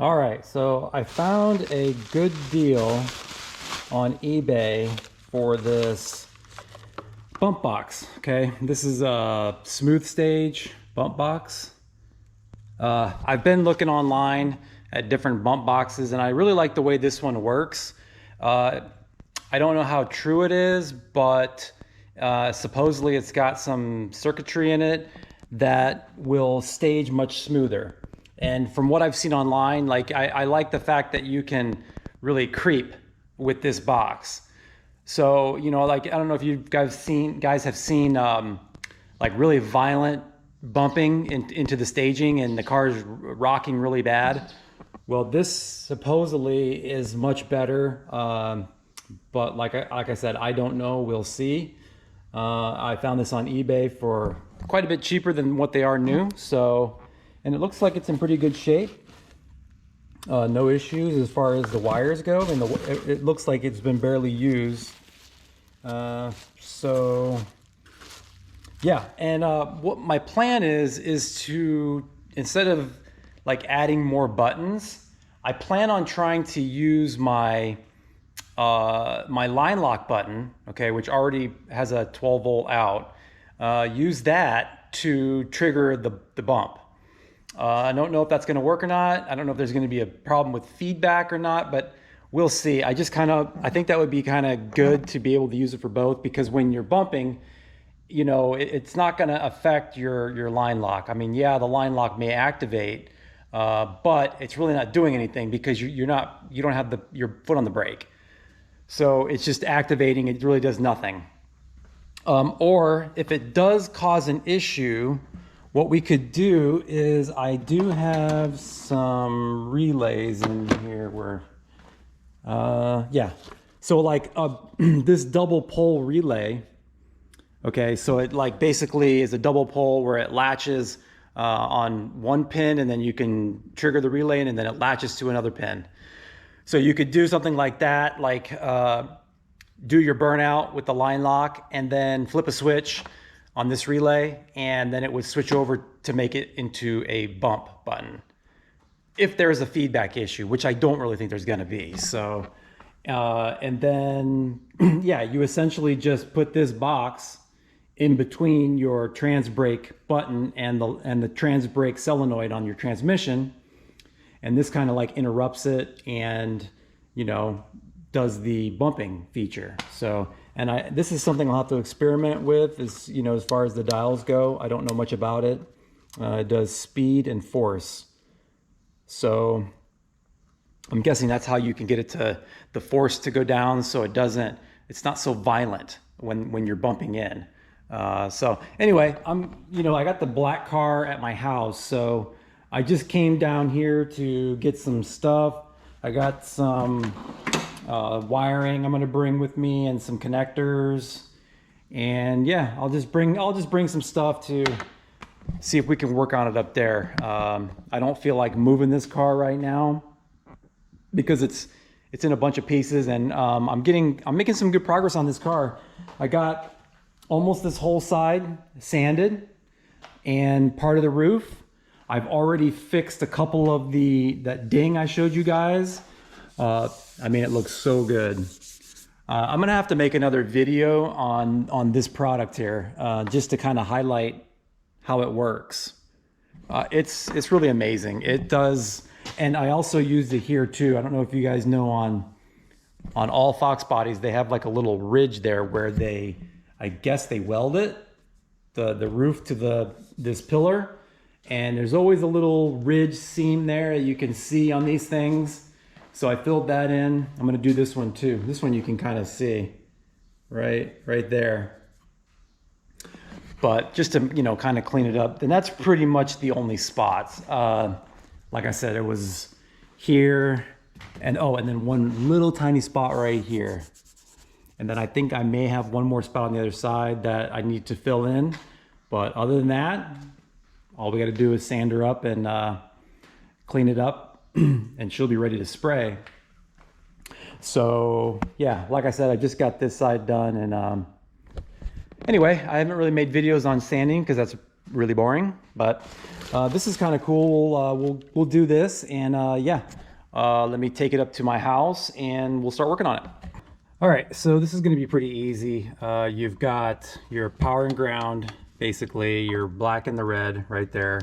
All right, so I found a good deal on eBay for this bump box. Okay, this is a smooth stage bump box. I've been looking online at different bump boxes, and I really like the way this one works. I don't know how true it is, but supposedly it's got some circuitry in it that will stage much smoother. And from what I've seen online, like I like the fact that you can really creep with this box. So, you know, like I don't know if you guys have seen like really violent bumping into the staging and the car is rocking really bad. Well, this supposedly is much better, but like I said, I don't know. We'll see. I found this on eBay for quite a bit cheaper than what they are new. So, and it looks like it's in pretty good shape. No issues as far as the wires go, and it looks like it's been barely used. So yeah, and what my plan is to, instead of like adding more buttons, I plan on trying to use my my line lock button, okay, which already has a 12 volt out. Use that to trigger the bump. I don't know if that's going to work or not. I don't know if there's going to be a problem with feedback or not, but we'll see. I think that would be kind of good to be able to use it for both, because when you're bumping, you know, it's not going to affect your line lock. I mean, yeah, the line lock may activate, but it's really not doing anything because you don't have your foot on the brake. So it's just activating. It really does nothing. Or if it does cause an issue, what we could do is, I do have some relays in here where, yeah. So like this double pole relay, okay, so it like basically is a double pole where it latches on one pin, and then you can trigger the relay, and then it latches to another pin. So you could do something like that, like do your burnout with the line lock and then flip a switch on this relay, and then it would switch over to make it into a bump button if there's a feedback issue, which I don't really think there's going to be. So and then yeah, you essentially just put this box in between your trans brake button and the trans brake solenoid on your transmission, and this kind of like interrupts it and, you know, does the bumping feature. So, and this is something I'll have to experiment with, is, you know, as far as the dials go. I don't know much about it. It does speed and force. So I'm guessing that's how you can get it to the force to go down, so it's not so violent when you're bumping in. So anyway, I got the black car at my house, so I just came down here to get some stuff. I got some wiring I'm going to bring with me and some connectors, and yeah, I'll just bring some stuff to see if we can work on it up there. I don't feel like moving this car right now because it's in a bunch of pieces, and I'm making some good progress on this car. I got almost this whole side sanded and part of the roof. I've already fixed a couple of that ding I showed you guys. I mean, it looks so good. I'm gonna have to make another video on this product here, just to kind of highlight how it works. It's really amazing. It does, and I also used it here too. I don't know if you guys know, on all Fox bodies, they have like a little ridge there where I guess they weld it, the roof to this pillar. And there's always a little ridge seam there that you can see on these things. So I filled that in. I'm gonna do this one too. This one you can kind of see right there. But just to, you know, kind of clean it up, then that's pretty much the only spots. Like I said, it was here, and then one little tiny spot right here. And then I think I may have one more spot on the other side that I need to fill in. But other than that, all we got to do is sand her up and clean it up, and she'll be ready to spray. So yeah, like I said, I just got this side done, and anyway, I haven't really made videos on sanding because that's really boring, but this is kind of cool. We'll do this, and yeah, let me take it up to my house and we'll start working on it. All right, so this is going to be pretty easy. You've got your power and ground, basically your black and the red right there,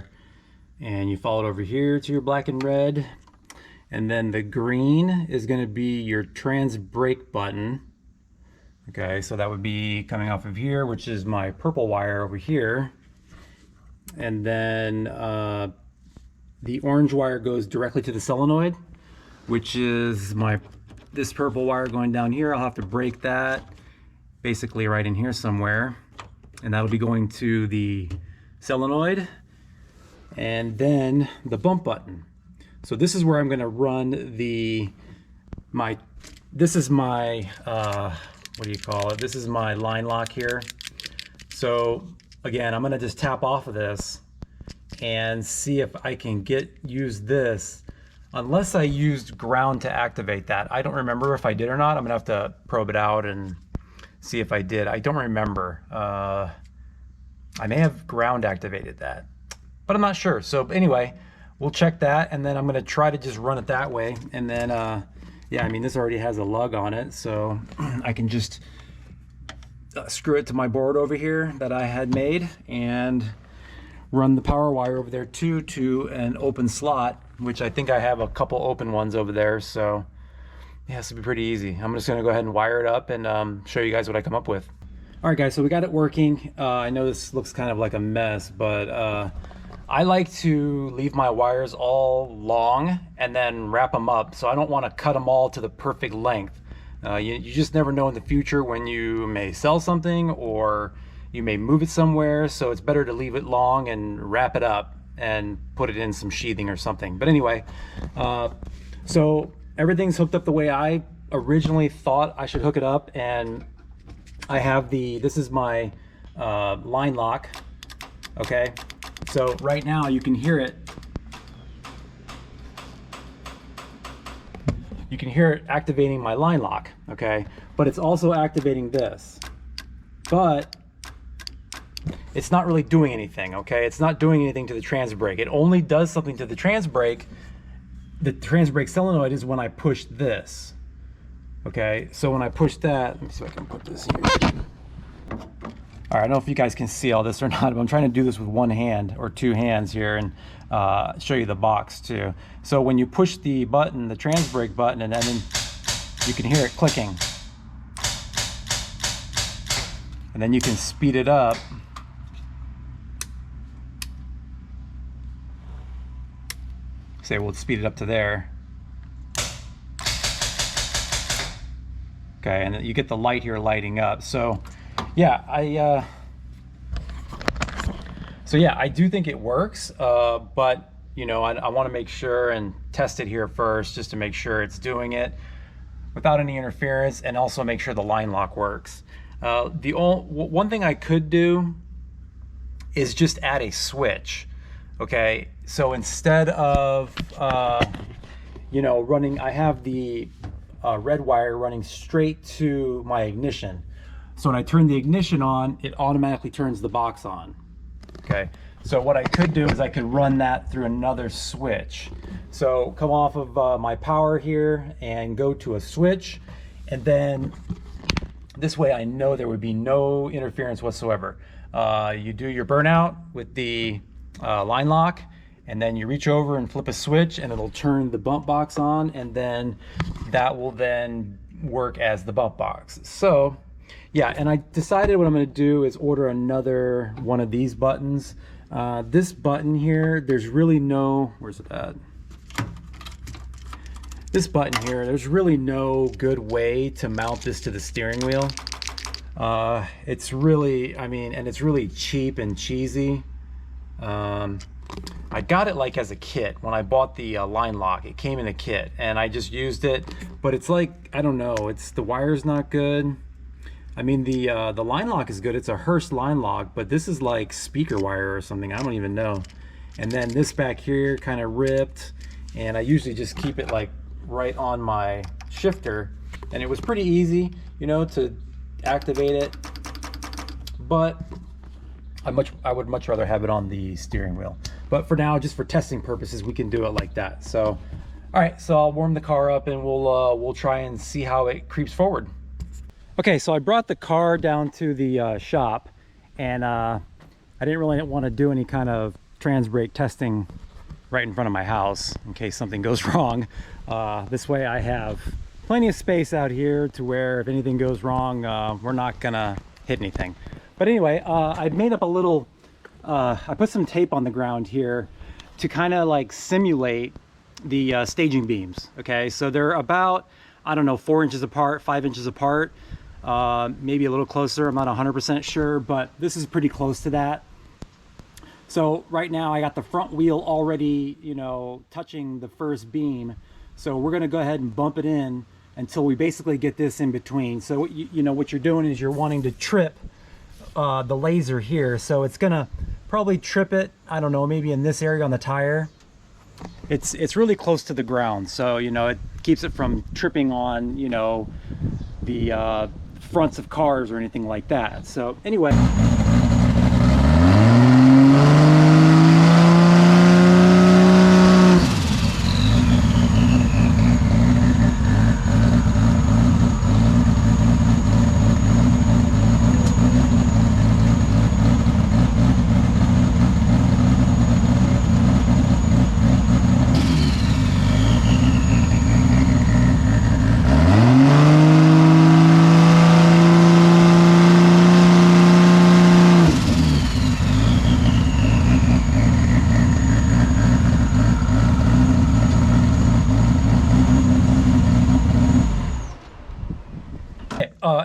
and you follow it over here to your black and red, and then the green is going to be your trans brake button. Okay, so that would be coming off of here, which is my purple wire over here. And then the orange wire goes directly to the solenoid, which is this purple wire going down here. I'll have to break that basically right in here somewhere. And that'll be going to the solenoid. And then the bump button. So this is where I'm gonna run this is my, what do you call it? This is my line lock here. So again, I'm gonna just tap off of this and see if I can use this, unless I used ground to activate that. I don't remember if I did or not. I'm gonna have to probe it out and see if I did. I don't remember. I may have ground activated that, but I'm not sure. So anyway, we'll check that, and then I'm gonna try to just run it that way. And then, yeah, I mean, this already has a lug on it, so I can just screw it to my board over here that I had made and run the power wire over there too to an open slot, which I think I have a couple open ones over there. So yeah, this will be pretty easy. I'm just gonna go ahead and wire it up and show you guys what I come up with. All right guys, so we got it working. I know this looks kind of like a mess, but I like to leave my wires all long and then wrap them up, so I don't want to cut them all to the perfect length. You just never know in the future when you may sell something or you may move it somewhere, so it's better to leave it long and wrap it up and put it in some sheathing or something. But anyway, so everything's hooked up the way I originally thought I should hook it up, and I have this is my line lock. Okay, so right now you can hear it. You can hear it activating my line lock, okay? But it's also activating this. But it's not really doing anything, okay? It's not doing anything to the trans brake. It only does something to the trans brake. The trans brake solenoid is when I push this, okay? So when I push that, let me see if I can put this here. All right, I don't know if you guys can see all this or not, but I'm trying to do this with one hand or two hands here and show you the box too. So when you push the button, the trans brake button, and then you can hear it clicking. And then you can speed it up. Say we'll speed it up to there. Okay, and then you get the light here lighting up. So yeah, I do think it works, but you know, I want to make sure and test it here first, just to make sure it's doing it without any interference, and also make sure the line lock works. One thing I could do is just add a switch. Okay, so instead of you know, I have the red wire running straight to my ignition. So when I turn the ignition on, it automatically turns the box on. Okay, so what I could do is I could run that through another switch. So come off of my power here and go to a switch, and then this way I know there would be no interference whatsoever. You do your burnout with the line lock, and then you reach over and flip a switch and it'll turn the bump box on, and then that will then work as the bump box. So yeah, and I decided what I'm going to do is order another one of these buttons. This button here, there's really no, where's it at? This button here, there's really no good way to mount this to the steering wheel. It's really, I mean, and it's really cheap and cheesy. I got it like as a kit when I bought the line lock. It came in a kit and I just used it, but it's like, I don't know, the wire's not good. I mean, the line lock is good. It's a Hurst line lock, but this is like speaker wire or something. I don't even know. And then this back here kind of ripped, and I usually just keep it like right on my shifter, and it was pretty easy, you know, to activate it, but I would much rather have it on the steering wheel. But for now, just for testing purposes, we can do it like that. So, all right, so I'll warm the car up and we'll try and see how it creeps forward. Okay, so I brought the car down to the shop, and I didn't really want to do any kind of trans brake testing right in front of my house in case something goes wrong. This way I have plenty of space out here to where if anything goes wrong, we're not gonna hit anything. But anyway, I made up a little, I put some tape on the ground here to kind of like simulate the staging beams. Okay, so they're about, I don't know, 4 inches apart, 5 inches apart, maybe a little closer. I'm not 100% sure, but this is pretty close to that. So right now I got the front wheel already, you know, touching the first beam. So we're gonna go ahead and bump it in until we basically get this in between. So you know what you're doing is you're wanting to trip the laser here. So it's gonna probably trip it, I don't know, maybe in this area on the tire. It's really close to the ground, so you know it keeps it from tripping on, you know, the fronts of cars or anything like that. So anyway,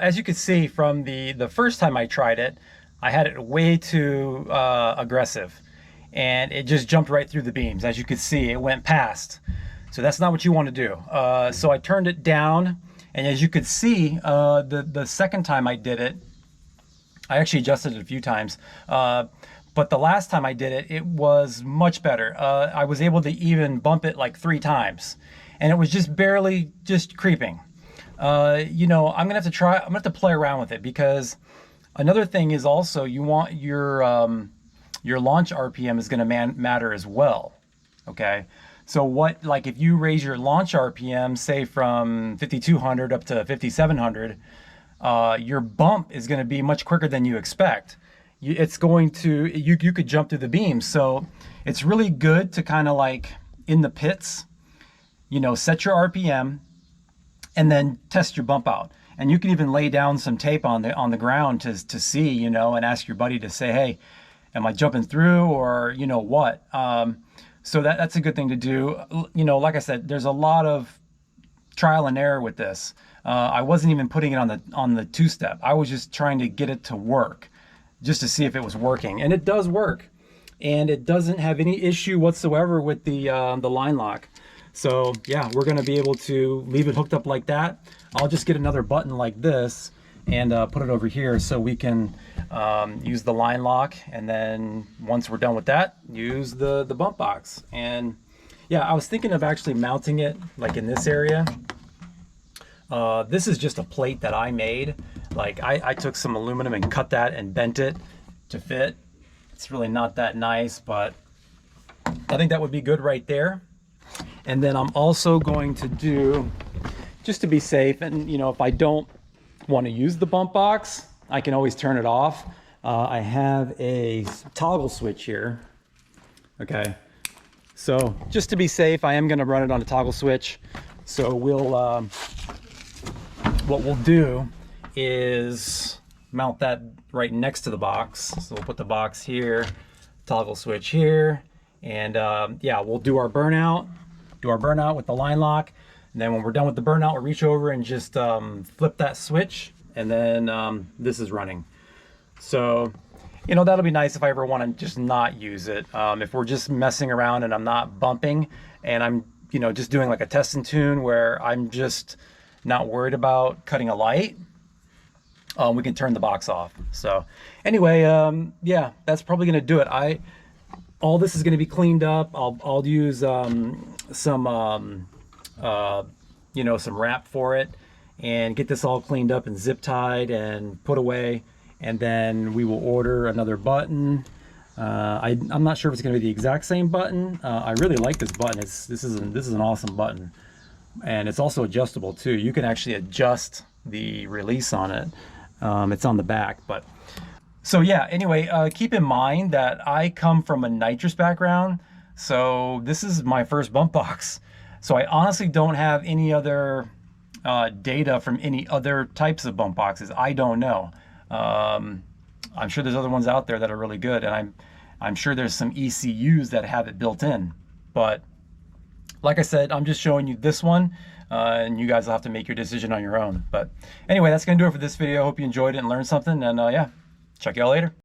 as you can see from the first time I tried it, I had it way too aggressive, and it just jumped right through the beams. As you can see, it went past. So that's not what you want to do. So I turned it down, and as you could see, the second time I did it, I actually adjusted it a few times, but the last time I did it, it was much better. I was able to even bump it like 3 times, and it was just barely just creeping. You know, I'm gonna have to play around with it, because another thing is also you want your launch RPM is gonna matter as well. Okay, so what, like if you raise your launch RPM, say from 5,200 up to 5,700, your bump is gonna be much quicker than you expect. It's going to, you could jump through the beams. So it's really good to kind of like in the pits, you know, set your RPM and then test your bump out. And you can even lay down some tape on the ground to see, you know, and ask your buddy to say, hey, am I jumping through, or you know what? So that's a good thing to do. You know, like I said, there's a lot of trial and error with this. I wasn't even putting it on the 2-step. I was just trying to get it to work, just to see if it was working, and it does work, and it doesn't have any issue whatsoever with the line lock. So yeah, we're gonna be able to leave it hooked up like that. I'll just get another button like this and put it over here so we can use the line lock, and then once we're done with that, use the bump box. And yeah, I was thinking of actually mounting it like in this area. This is just a plate that I made. Like I took some aluminum and cut that and bent it to fit. It's really not that nice, but I think that would be good right there. And then I'm also going to do, just to be safe, and you know, if I don't want to use the bump box, I can always turn it off. I have a toggle switch here. Okay, so just to be safe, I am going to run it on a toggle switch. So we'll, what we'll do is mount that right next to the box. So we'll put the box here, toggle switch here, and yeah, we'll do our burnout with the line lock. And then when we're done with the burnout, we'll reach over and just flip that switch, and then this is running. So, you know, that'll be nice if I ever want to just not use it. If we're just messing around and I'm not bumping, and I'm, you know, just doing like a test and tune where I'm just not worried about cutting a light, we can turn the box off. So anyway, yeah, that's probably gonna do it. All this is gonna be cleaned up. I'll use some you know, some wrap for it, and get this all cleaned up and zip tied and put away, and then we will order another button, I'm not sure if it's going to be the exact same button. I really like this button. This is an awesome button, and it's also adjustable too. You can actually adjust the release on it. It's on the back, but so yeah. Anyway, keep in mind that I come from a nitrous background, so this is my first bump box. So I honestly don't have any other data from any other types of bump boxes. I don't know. I'm sure there's other ones out there that are really good, and I'm sure there's some ECUs that have it built in. But like I said, I'm just showing you this one, and you guys will have to make your decision on your own. But anyway, that's gonna do it for this video. I hope you enjoyed it and learned something, and yeah, check y'all later.